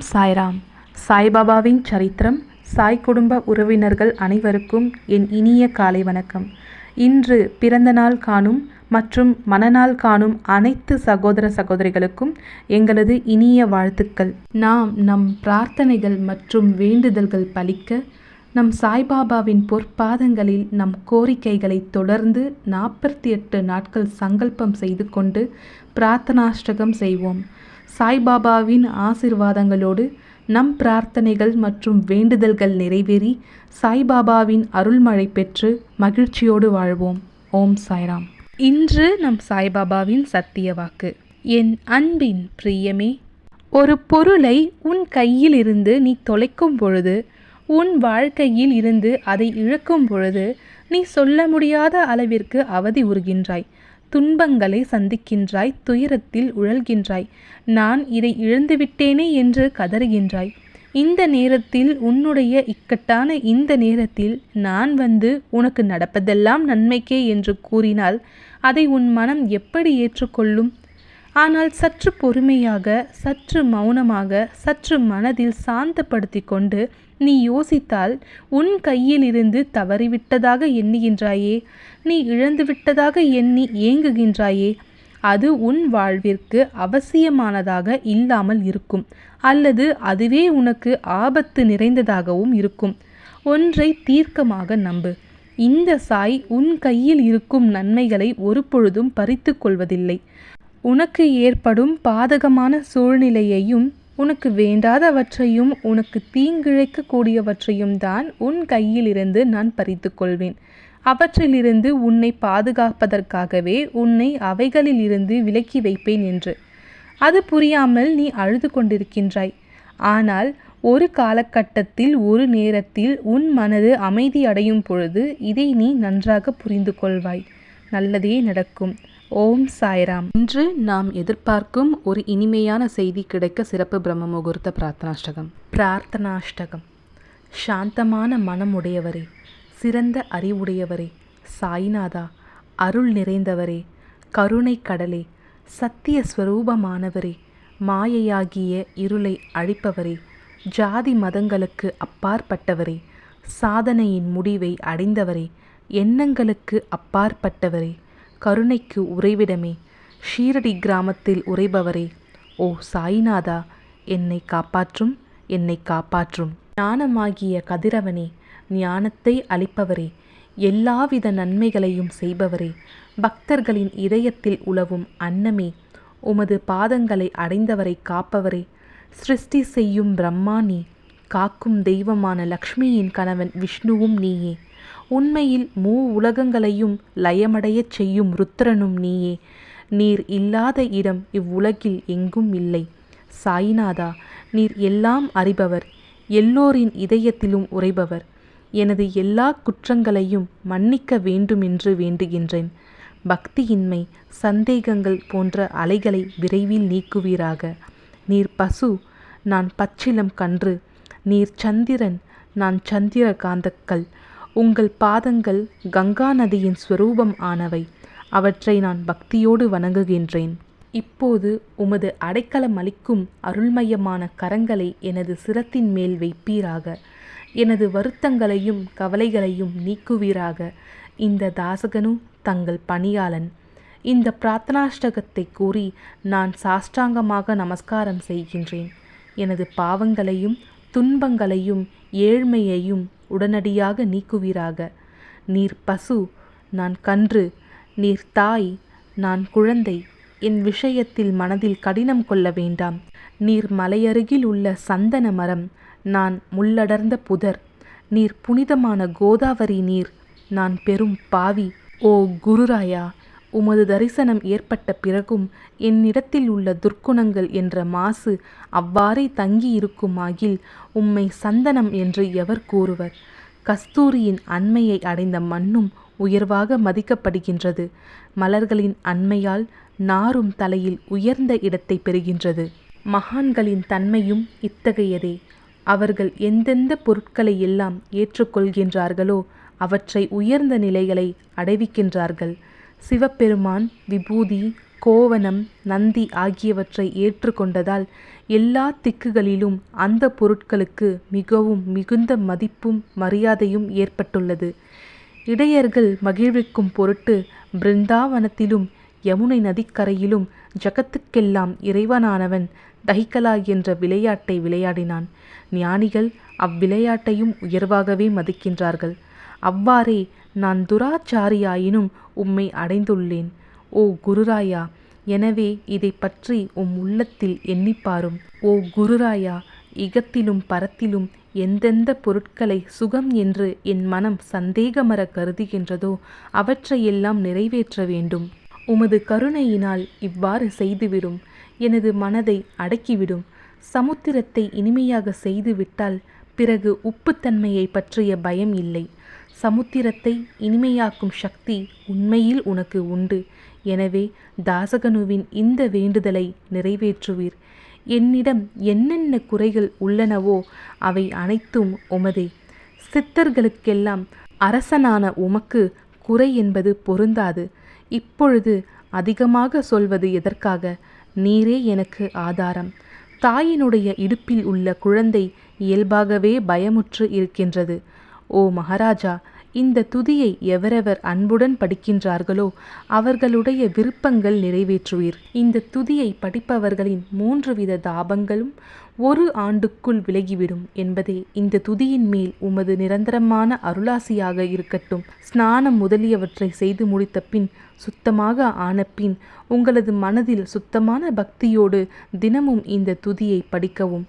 சாய்ராம். சாய்பாபாவின் சரித்திரம். சாய் குடும்ப உறவினர்கள் அனைவருக்கும் என் இனிய காலை வணக்கம். இன்று பிறந்த நாள் காணும் மற்றும் மணநாள் காணும் அனைத்து சகோதர சகோதரிகளுக்கும் எங்களது இனிய வாழ்த்துக்கள். நாம் நம் பிரார்த்தனைகள் மற்றும் வேண்டுதல்கள் பலிக்க நம் சாய்பாபாவின் பொற்பாதங்களில் நம் கோரிக்கைகளை தொடர்ந்து 48 நாட்கள் சங்கல்பம் செய்து கொண்டு பிரார்த்தனாஷ்டகம் செய்வோம். சாய்பாபாவின் ஆசிர்வாதங்களோடு நம் பிரார்த்தனைகள் மற்றும் வேண்டுதல்கள் நிறைவேறி சாய்பாபாவின் அருள்மழை பெற்று மகிழ்ச்சியோடு வாழ்வோம். ஓம் சாய்ராம். இன்று நம் சாய்பாபாவின் சத்திய வாக்கு. என் அன்பின் பிரியமே, ஒரு பொருளை உன் கையில் இருந்து நீ தொலைக்கும் பொழுது, உன் வாழ்க்கையில் இருந்து அதை இழக்கும் பொழுது நீ சொல்ல முடியாத அளவிற்கு அவதி உறுகின்றாய், துன்பங்களை சந்திக்கின்றாய், துயரத்தில் உழல்கின்றாய், நான் இதை இழந்துவிட்டேனே என்று கதறுகின்றாய். இந்த நேரத்தில், உன்னுடைய இக்கட்டான இந்த நேரத்தில் நான் வந்து உனக்கு நடப்பதெல்லாம் நன்மைக்கே என்று கூறினால் அதை உன் மனம் எப்படி ஏற்றுக்கொள்ளும்? ஆனால் சற்று பொறுமையாக, சற்று மௌனமாக, சற்று மனதில் சாந்தப்படுத்தி கொண்டு நீ யோசித்தால், உன் கையில் இருந்து தவறிவிட்டதாக எண்ணுகின்றாயே, நீ இழந்துவிட்டதாக எண்ணி ஏங்குகின்றாயே, அது உன் வாழ்விற்கு அவசியமானதாக இல்லாமல் இருக்கும், அல்லது அதுவே உனக்கு ஆபத்து நிறைந்ததாகவும் இருக்கும். ஒன்றை தீர்க்கமாக நம்பு. இந்த சாய் உன் கையில் இருக்கும் நன்மைகளை ஒருபொழுதும் பறித்து கொள்வதில்லை. உனக்கு ஏற்படும் பாதகமான சூழ்நிலையையும், உனக்கு வேண்டாதவற்றையும், உனக்கு தீங்கிழைக்க கூடியவற்றையும் தான் உன் கையிலிருந்து நான் பறித்து கொள்வேன். அவற்றிலிருந்து உன்னை பாதுகாப்பதற்காகவே உன்னை அவைகளிலிருந்து விலக்கி வைப்பேன் என்று. அது புரியாமல் நீ அழுது கொண்டிருக்கின்றாய். ஆனால் ஒரு காலகட்டத்தில், ஒரு நேரத்தில் உன் மனது அமைதி அடையும் பொழுது இதை நீ நன்றாக புரிந்து கொள்வாய். நல்லதே நடக்கும். ஓம் சாய்ராம். இன்று நாம் எதிர்பார்க்கும் ஒரு இனிமையான செய்தி கிடைக்க சிறப்பு பிரம்ம முகூர்த்த பிரார்த்தனாஷ்டகம். பிரார்த்தனாஷ்டகம். சாந்தமான மனமுடையவரே, சிறந்த அறிவுடையவரே, சாய்நாதா, அருள் நிறைந்தவரே, கருணை கடலே, சத்திய ஸ்வரூபமானவரே, மாயையாகிய இருளை அழிப்பவரே, ஜாதி மதங்களுக்கு அப்பாற்பட்டவரே, சாதனையின் முடிவை அடைந்தவரே, எண்ணங்களுக்கு அப்பாற்பட்டவரே, கருணைக்கு உறைவிடமே, ஷீரடி கிராமத்தில் உறைபவரே, ஓ சாய்நாதா, என்னை காப்பாற்றும், என்னை காப்பாற்றும். ஞானமாகிய கதிரவனே, ஞானத்தை அளிப்பவரே, எல்லாவித நன்மைகளையும் செய்பவரே, பக்தர்களின் இதயத்தில் உலவும் அன்னமே, உமது பாதங்களை அடைந்தவரை காப்பவரே, சிருஷ்டி செய்யும் பிரம்மா நீ, காக்கும் தெய்வமான லக்ஷ்மியின் கணவன் விஷ்ணுவும் நீயே, உண்மையில் உலகங்களையும் லயமடையச் செய்யும் ருத்ரனும் நீயே. நீர் இல்லாத இடம் இவ்வுலகில் எங்கும் இல்லை. சாய்நாதா, நீர் எல்லாம் அறிபவர், எல்லோரின் இதயத்திலும் உறைபவர். எனது எல்லா குற்றங்களையும் மன்னிக்க வேண்டுமென்று வேண்டுகின்றேன். பக்தியின்மை, சந்தேகங்கள் போன்ற அலைகளை விரைவில் நீக்குவீராக. நீர் பசு, நான் பச்சிலம் கன்று. நீர் சந்திரன், நான் சந்திர காந்தக்கல். உங்கள் பாதங்கள் கங்கா நதியின் ஸ்வரூபம் ஆனவை. அவற்றை நான் பக்தியோடு வணங்குகின்றேன். இப்போது உமது அடைக்கலம் அளிக்கும் அருள்மயமான கரங்களை எனது சிரத்தின் மேல் வைப்பீராக. எனது வருத்தங்களையும் கவலைகளையும் நீக்குவீராக. இந்த தாசகனு தங்கள் பணியாளன். இந்த பிரார்த்தனாஷ்டகத்தை கூறி நான் சாஷ்டாங்கமாக நமஸ்காரம் செய்கின்றேன். எனது பாவங்களையும் துன்பங்களையும் ஏழ்மையையும் உடனடியாக நீக்குவீராக. நீர் பசு, நான் கன்று. நீர் தாய், நான் குழந்தை. என் விஷயத்தில் மனதில் கடினம் கொள்ள வேண்டாம். நீர் மலையருகில் உள்ள சந்தன மரம், நான் முள்ளடர்ந்த புதர். நீர் புனிதமான கோதாவரி நீர், நான் பெரும் பாவி. ஓ குருராயா, உமது தரிசனம் ஏற்பட்ட பிறகும் என்னிடத்தில் உள்ள துர்க்குணங்கள் என்ற மாசு அவ்வாறே தங்கியிருக்குமாகில் உம்மை சந்தனம் என்று எவர் கூறுவர்? கஸ்தூரியின் அண்மையை அடைந்த மண்ணும் உயர்வாக மதிக்கப்படுகின்றது. மலர்களின் அண்மையால் நாரும் தலையில் உயர்ந்த இடத்தை பெறுகின்றது. மகான்களின் தன்மையும் இத்தகையதே. அவர்கள் எந்தெந்த பொருட்களை எல்லாம் ஏற்றுக்கொள்கின்றார்களோ அவற்றை உயர்ந்த நிலைகளை அடைவிக்கின்றார்கள். சிவபெருமான் விபூதி, கோவணம், நந்தி ஆகியவற்றை ஏற்றுக்கொண்டதால் எல்லா திக்குகளிலும் அந்த பொருட்களுக்கு மிகவும் மிகுந்த மதிப்பும் மரியாதையும் ஏற்பட்டுள்ளது. இடையர்கள் மகிழ்விக்கும் பொருட்டு பிருந்தாவனத்திலும் யமுனை நதிக்கரையிலும் ஜகத்துக்கெல்லாம் இறைவனானவன் தஹிகலா என்ற விளையாட்டை விளையாடினான். ஞானிகள் அவ்விளையாட்டையும் உயர்வாகவே மதிக்கின்றார்கள். அவ்வாறே நான் துராச்சாரியாயினும் உம்மை அடைந்துள்ளேன். ஓ குருராயா, எனவே இதை பற்றி உம் உள்ளத்தில் எண்ணிப்பாரும். ஓ குருராயா, இகத்திலும் பரத்திலும் எந்தெந்த பொருட்களை சுகம் என்று என் மனம் சந்தேகமற கருதுகின்றதோ அவற்றையெல்லாம் நிறைவேற்ற வேண்டும். உமது கருணையினால் இவ்வாறு செய்துவிடும். எனது மனதை அடக்கிவிடும். சமுத்திரத்தை இனிமையாக செய்துவிட்டால் பிறகு உப்புத்தன்மையை பற்றிய பயம் இல்லை. சமுத்திரத்தை இனிமையாக்கும் சக்தி உண்மையில் உனக்கு உண்டு. எனவே தாசகனுவின் இந்த வேண்டுதலை நிறைவேற்றுவீர். என்னிடம் என்னென்ன குறைகள் உள்ளனவோ அவை அனைத்தும் உமதே. சித்தர்களுக்கெல்லாம் அரசனான உமக்கு குறை என்பது பொருந்தாது. இப்பொழுது அதிகமாக சொல்வது எதற்காக? நீரே எனக்கு ஆதாரம். தாயினுடைய இடுப்பில் உள்ள குழந்தை இயல்பாகவே பயமுற்று இருக்கின்றது. ஓ மகாராஜா, இந்த துதியை எவரெவர் அன்புடன் படிக்கின்றார்களோ அவர்களுடைய விருப்பங்கள் நிறைவேற்றுவீர். இந்த துதியை படிப்பவர்களின் 3 வித தாபங்களும் 1 ஆண்டுக்குள் விலகிவிடும் என்பதே இந்த துதியின் மேல் உமது நிரந்தரமான அருளாசியாக இருக்கட்டும். ஸ்நானம் முதலியவற்றை செய்து முடித்த பின், சுத்தமாக ஆனபின், உங்களது மனதில் சுத்தமான பக்தியோடு தினமும் இந்த துதியை படிக்கவும்.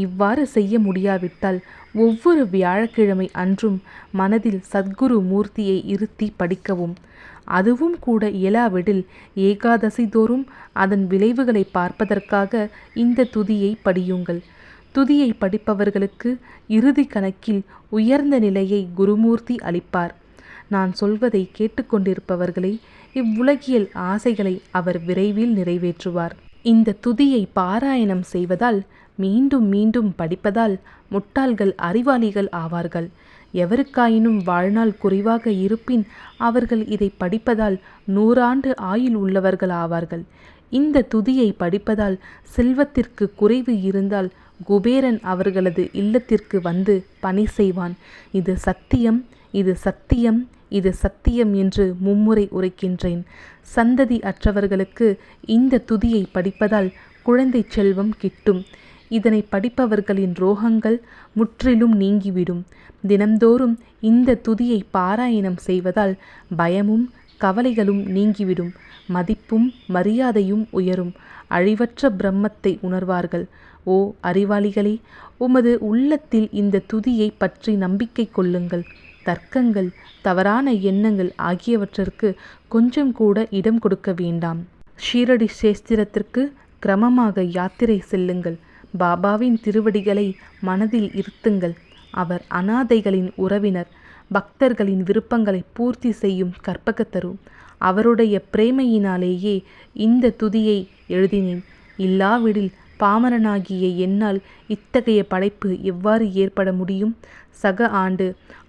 இவ்வாறு செய்ய முடியாவிட்டால் ஒவ்வொரு வியாழக்கிழமை அன்றும் மனதில் சத்குரு மூர்த்தியை இருத்தி படிக்கவும். அதுவும் கூட இயலாவிடில் ஏகாதசி தோறும் அதன் விளைவுகளை பார்ப்பதற்காக இந்த துதியை படியுங்கள். துதியை படிப்பவர்களுக்கு இறுதி கணக்கில் உயர்ந்த நிலையை குருமூர்த்தி அளிப்பார். நான் சொல்வதை கேட்டுக்கொண்டிருப்பவர்களே, இவ்வுலகியல் ஆசைகளை அவர் விரைவில் நிறைவேற்றுவார். இந்த துதியை பாராயணம் செய்வதால், மீண்டும் மீண்டும் படிப்பதால் முட்டாள்கள் அறிவாளிகள் ஆவார்கள். எவருக்காயினும் வாழ்நாள் குறைவாக இருப்பின் அவர்கள் இதை படிப்பதால் 100 ஆண்டு ஆயுள் உள்ளவர்கள் ஆவார்கள். இந்த துதியை படிப்பதால் செல்வத்திற்கு குறைவு இருந்தால் குபேரன் அவர்களது இல்லத்திற்கு வந்து பணி செய்வான். இது சத்தியம், இது சத்தியம், இது சத்தியம் என்று மும்முறை உரைக்கின்றேன். சந்ததி அற்றவர்களுக்கு இந்த துதியை படிப்பதால் குழந்தை செல்வம் கிட்டும். இதனை படிப்பவர்களின் ரோகங்கள் முற்றிலும் நீங்கிவிடும். தினம்தோறும் இந்த துதியை பாராயணம் செய்வதால் பயமும் கவலைகளும் நீங்கிவிடும். மதிப்பும் மரியாதையும் உயரும். அழிவற்ற பிரம்மத்தை உணர்வார்கள். ஓ அறிவாளிகளே, உமது உள்ளத்தில் இந்த துதியை பற்றி நம்பிக்கை கொள்ளுங்கள். தர்க்கங்கள், தவறான எண்ணங்கள் ஆகியவற்றிற்கு கொஞ்சம் கூட இடம் கொடுக்க வேண்டாம். ஷீரடி சேஸ்திரத்திற்கு கிரமமாக யாத்திரை செல்லுங்கள். பாபாவின் திருவடிகளை மனதில் இருத்துங்கள். அவர் அனாதைகளின் உறவினர். பக்தர்களின் விருப்பங்களை பூர்த்தி செய்யும் கற்பகத்தரு. அவருடைய பிரேமையினாலேயே இந்த துதியை எழுதினேன். இல்லாவிடில் பாமரனாகிய என்னால் இத்தகைய படைப்பு எவ்வாறு ஏற்பட முடியும்? சக ஆண்டு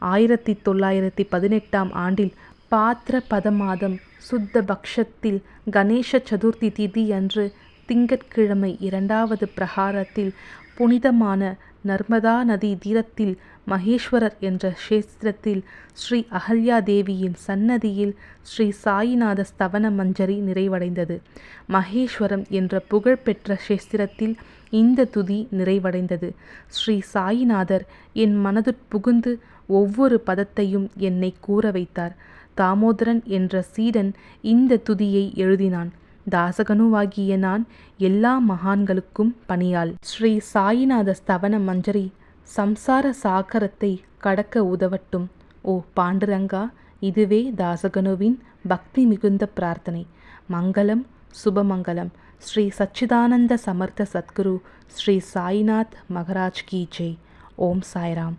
1918 ஆண்டில் பாத்ர பத மாதம் சுத்த பக்ஷத்தில் கணேச சதுர்த்தி திதி அன்று திங்கட்கிழமை 2வது பிரகாரத்தில் புனிதமான நர்மதா நதி தீரத்தில் மகேஸ்வரர் என்ற க்ஷேத்திரத்தில் ஸ்ரீ அகல்யா தேவியின் சன்னதியில் ஸ்ரீ சாயிநாத ஸ்தவன மஞ்சரி நிறைவடைந்தது. மகேஸ்வரம் என்ற புகழ்பெற்ற க்ஷேத்திரத்தில் இந்த துதி நிறைவடைந்தது. ஸ்ரீ சாயிநாதர் என் மனதுட்புகுந்து ஒவ்வொரு பதத்தையும் என்னை கூற வைத்தார். தாமோதரன் என்ற சீடன் இந்த துதியை எழுதினான். தாசகனுவாகிய நான் எல்லா மகான்களுக்கும் பணியாள். ஸ்ரீ சாயிநாத ஸ்தவன மஞ்சரி சம்சார சாகரத்தை கடக்க உதவட்டும். ஓ பாண்டுரங்கா, இதுவே தாசகனுவின் பக்தி மிகுந்த பிரார்த்தனை. மங்களம், சுபமங்கலம். ஸ்ரீ சச்சிதானந்த சமர்த்த சத்குரு ஸ்ரீ சாய்நாத் மகராஜ் கி ஜெய். ஓம் சாய்ராம்.